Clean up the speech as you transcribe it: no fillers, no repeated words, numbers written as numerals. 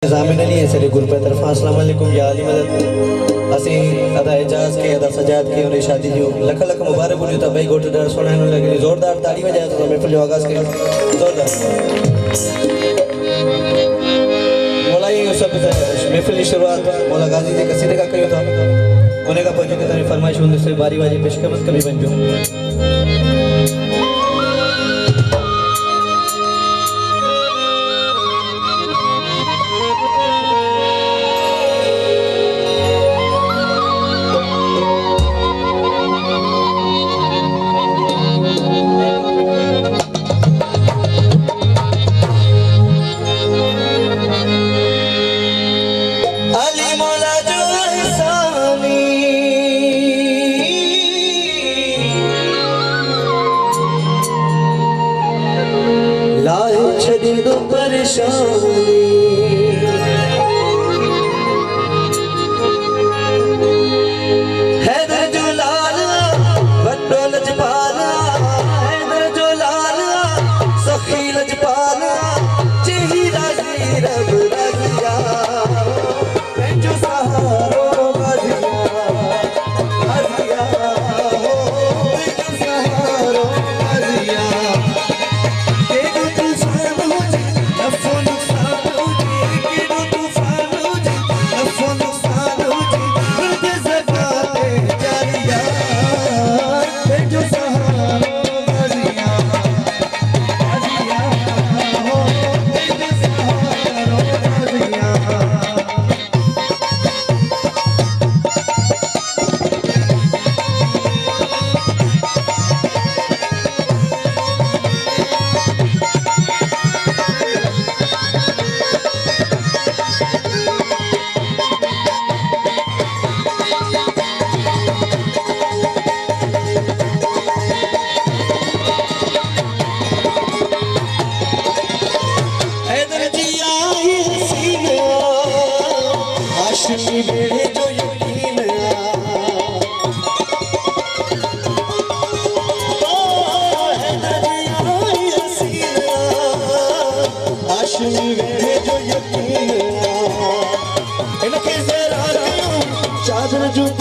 जामिन अली है सरे गुरु पे तरफ अस्सलाम वालेकुम या अली मदद असी अदा एजाज के अदा सजाद के और शादी जो लख लख मुबारक बोलियो था भाई गोट डर सुनाने लगे जोरदार ताली बजाए तो महफिल जो आगाज के जोरदार मौला ये सब महफिल की शुरुआत मौला गाजी के कसीदे का कयो था कोने का पहुंचे के तारी फरमाइश होने से बारी बारी पेश कमत कभी बन जो चादर जो